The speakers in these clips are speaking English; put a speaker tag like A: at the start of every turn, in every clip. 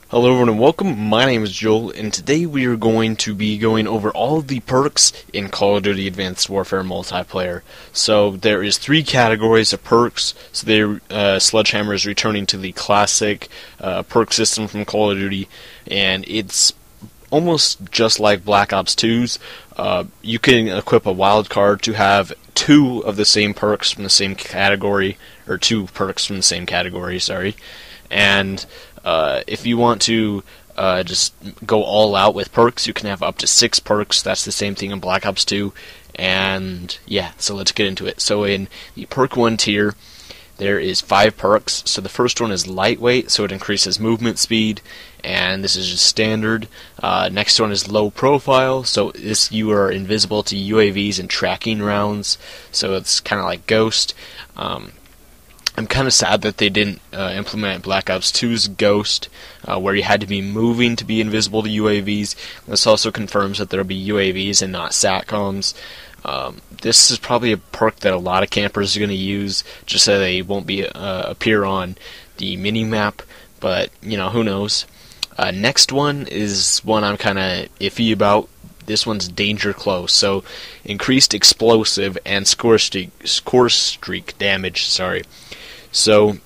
A: Hello everyone and welcome, my name is Joel, and today we are going to be going over all of the perks in Call of Duty Advanced Warfare Multiplayer. So there is 3 categories of perks. So Sledgehammer is returning to the classic perk system from Call of Duty, and it's almost just like Black Ops 2's. You can equip a wild card to have 2 of the same perks from the same category, or 2 perks from the same category, sorry. And if you want to just go all out with perks, you can have up to 6 perks. That's the same thing in Black Ops 2. And yeah, so let's get into it. So in the perk 1 tier, there is 5 perks. So the first one is lightweight, so it increases movement speed, and this is just standard. Next one is low profile, so this you are invisible to UAVs and tracking rounds, so it's kind of like Ghost. I'm kind of sad that they didn't implement Black Ops 2's Ghost, where you had to be moving to be invisible to UAVs. This also confirms that there will be UAVs and not SATCOMs. This is probably a perk that a lot of campers are going to use, just so they won't be appear on the mini-map, but, you know, who knows. Next one is one I'm kind of iffy about. This one's Danger Close, so increased explosive and score streak damage, So,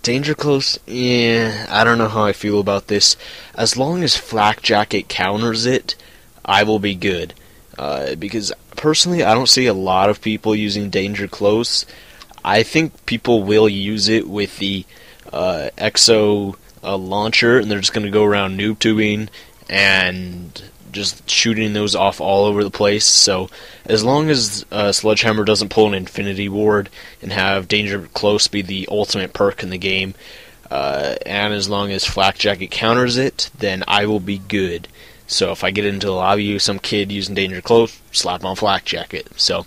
A: Danger Close, I don't know how I feel about this. As long as Flak Jacket counters it, I will be good. Because, personally, I don't see a lot of people using Danger Close. I think people will use it with the EXO launcher, and they're just going to go around noob tubing and just shooting those off all over the place. So as long as Sledgehammer doesn't pull an Infinity Ward and have Danger Close be the ultimate perk in the game, and as long as Flak Jacket counters it, then I will be good. So if I get into the lobby with some kid using Danger Close, slap on Flak Jacket. So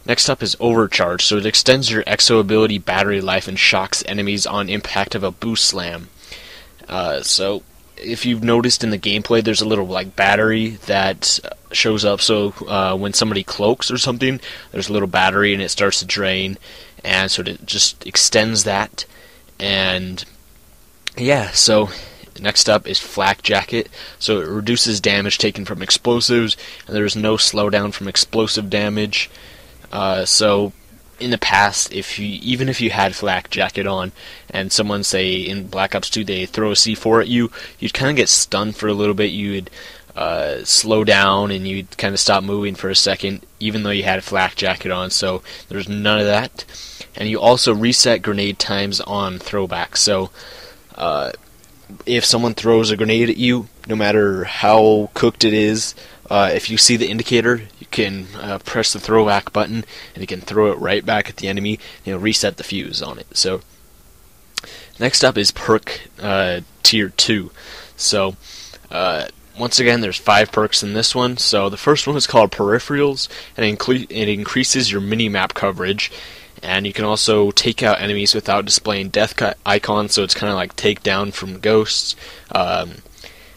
A: next up is Overcharged, so it extends your EXO ability battery life and shocks enemies on impact of a boost slam. So if you've noticed in the gameplay, there's a little like battery that shows up, so when somebody cloaks or something, there's a little battery and it starts to drain, and so it just extends that. And yeah, so next up is Flak Jacket, so it reduces damage taken from explosives, and there's no slowdown from explosive damage. So in the past, even if you had Flak Jacket on, and someone, say in Black Ops 2, they throw a C4 at you, you'd kind of get stunned for a little bit. You'd slow down and you'd kind of stop moving for a second, even though you had a Flak Jacket on. So there's none of that. And you also reset grenade times on Throwback. So if someone throws a grenade at you, no matter how cooked it is, if you see the indicator, you can press the throwback button, and you can throw it right back at the enemy, and it'll reset the fuse on it. So next up is perk tier 2. So once again, there's 5 perks in this one. So the first one is called Peripherals, and it increases your mini-map coverage. And you can also take out enemies without displaying death icons, so it's kind of like takedown from Ghosts.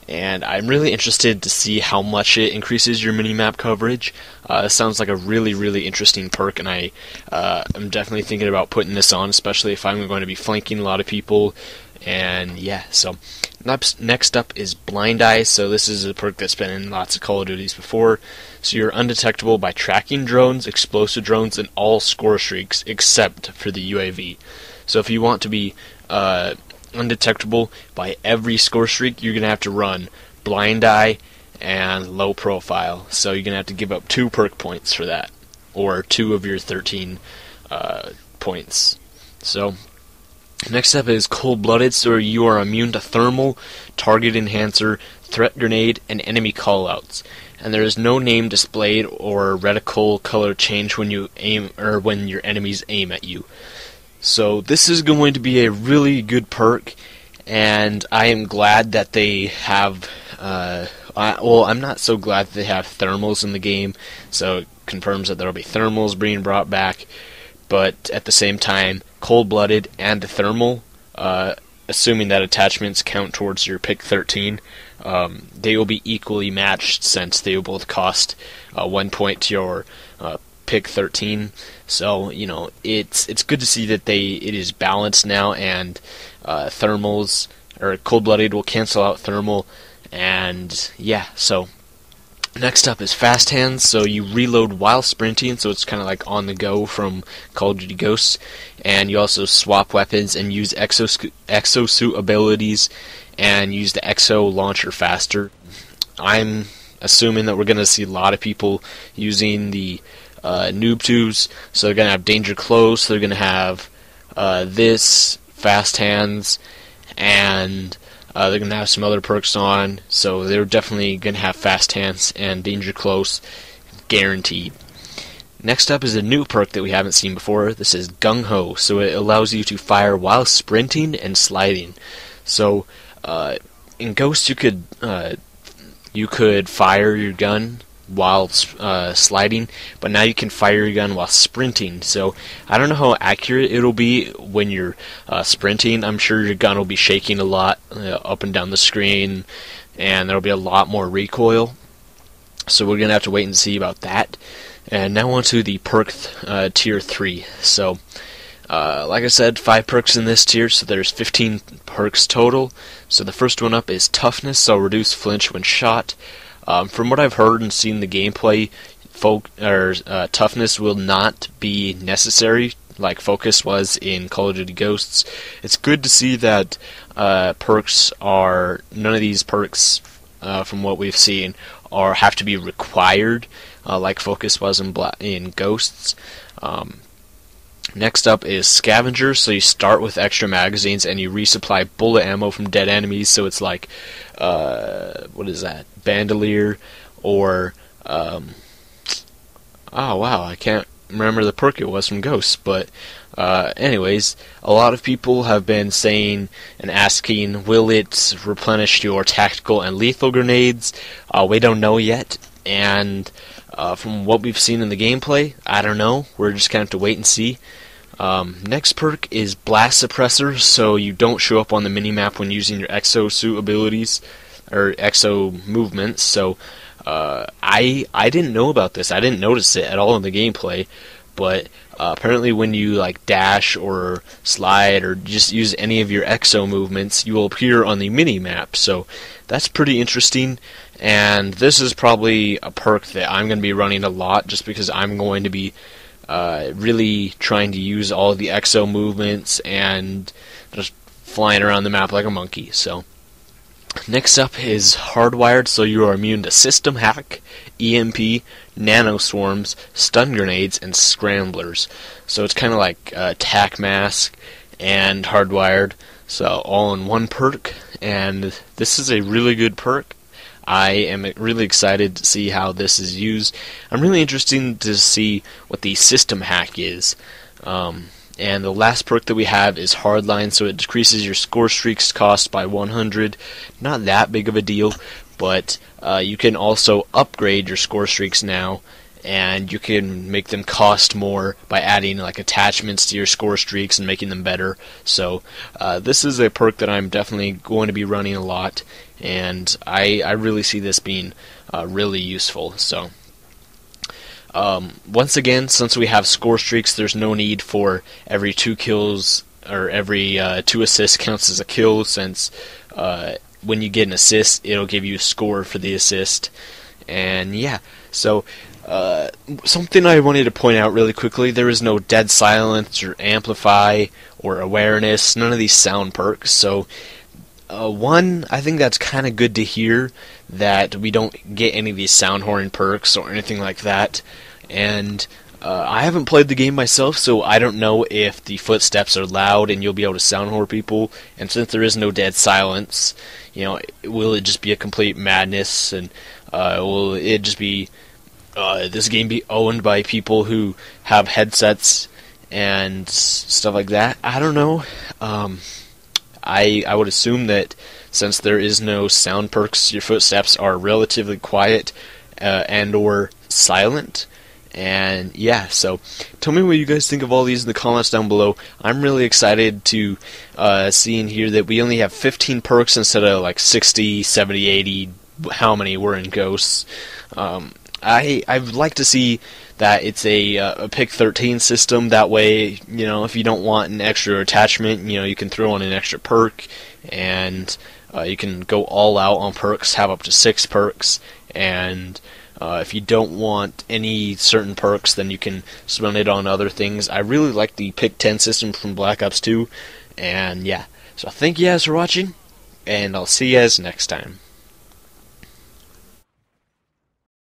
A: And I'm really interested to see how much it increases your mini-map coverage. It sounds like a really, really interesting perk, and I'm definitely thinking about putting this on, especially if I'm going to be flanking a lot of people. And yeah, so next up is Blind Eye. So this is a perk that's been in lots of Call of Duties before. So you're undetectable by tracking drones, explosive drones, and all score streaks except for the UAV. So if you want to be undetectable by every score streak, you're going to have to run Blind Eye and Low Profile. So you're going to have to give up 2 perk points for that, or 2 of your 13 points. So next up is Coldblooded, so you are immune to thermal, target enhancer, threat grenade, and enemy callouts. And there is no name displayed or reticle color change when you aim, or when your enemies aim at you. So this is going to be a really good perk, and I am glad that they have, well, I'm not so glad that they have thermals in the game, so it confirms that there will be thermals being brought back, but at the same time, Cold-Blooded and the thermal, assuming that attachments count towards your pick 13, they will be equally matched, since they will both cost 1 point to your pick 13. So it's good to see that it is balanced now, and thermals or Coldblooded will cancel out thermal, and yeah. So next up is fast hands. So you reload while sprinting, so it's kind of like on the go from Call of Duty Ghosts, and you also swap weapons and use exosuit abilities and use the exo launcher faster. I'm assuming that we're going to see a lot of people using the noob tubes, so they're going to have danger close, they're going to have this, fast hands, and they're going to have some other perks on, so they're definitely going to have fast hands and danger close, guaranteed. Next up is a new perk that we haven't seen before. This is GungHo, so it allows you to fire while sprinting and sliding. So in Ghost you could fire your gun while sliding, but now you can fire your gun while sprinting. So I don't know how accurate it'll be when you're sprinting. I'm sure your gun will be shaking a lot up and down the screen, and there'll be a lot more recoil. So we're gonna have to wait and see about that. And now on to the perk tier 3. So like I said, 5 perks in this tier, so there's 15 perks total. So the first one up is Toughness, so reduce flinch when shot. From what I've heard and seen the gameplay, Toughness will not be necessary like Focus was in Call of Duty Ghosts. It's good to see that none of these perks, from what we've seen, have to be required like Focus was in Ghosts. Next up is Scavenger, so you start with extra magazines and you resupply bullet ammo from dead enemies, so it's like, what is that, Bandolier, or, oh wow, I can't remember the perk it was from Ghosts, but anyways, a lot of people have been saying and asking, will it replenish your tactical and lethal grenades? We don't know yet, and from what we've seen in the gameplay, I don't know, we're just going to have to wait and see. Next perk is Blast Suppressor, so you don't show up on the minimap when using your exosuit abilities, or exo movements, so I didn't know about this, I didn't notice it at all in the gameplay, but apparently when you like dash or slide or just use any of your exo movements, you will appear on the minimap, so that's pretty interesting. And this is probably a perk that I'm going to be running a lot, just because I'm going to be really trying to use all of the exo movements and just flying around the map like a monkey. So next up is Hardwired, so you are immune to System Hack, EMP, Nanoswarms, Stun Grenades, and Scramblers. So it's kind of like Tac Mask and Hardwired, so all in one perk, and this is a really good perk. I am really excited to see how this is used. I'm really interested to see what the System Hack is. And the last perk that we have is Hardline, so it decreases your score streaks cost by 100. Not that big of a deal, but you can also upgrade your score streaks now, and you can make them cost more by adding like attachments to your score streaks and making them better. So this is a perk that I'm definitely going to be running a lot, and I really see this being really useful. So once again, since we have score streaks, there's no need for every 2 kills or every 2 assists counts as a kill, since when you get an assist, it'll give you a score for the assist. And yeah, so something I wanted to point out really quickly, there is no dead silence or amplify or awareness, none of these sound perks. So one, I think that's kind of good to hear that we don't get any of these sound horn perks or anything like that. And I haven't played the game myself, so I don't know if the footsteps are loud and you'll be able to sound horn people. And since there is no dead silence, will it just be a complete madness? And will it just be this game be owned by people who have headsets and stuff like that? I don't know. I would assume that since there is no sound perks, your footsteps are relatively quiet and or silent. And yeah, so tell me what you guys think of all these in the comments down below. I'm really excited to see in here that we only have 15 perks instead of like 60, 70, 80, how many were in Ghosts. I'd like to see that it's a pick 13 system. That way, you know, if you don't want an extra attachment, you know, you can throw in an extra perk, and you can go all out on perks, have up to 6 perks, and if you don't want any certain perks, then you can spend it on other things. I really like the pick 10 system from Black Ops 2, and yeah. So thank you guys for watching, and I'll see you guys next time.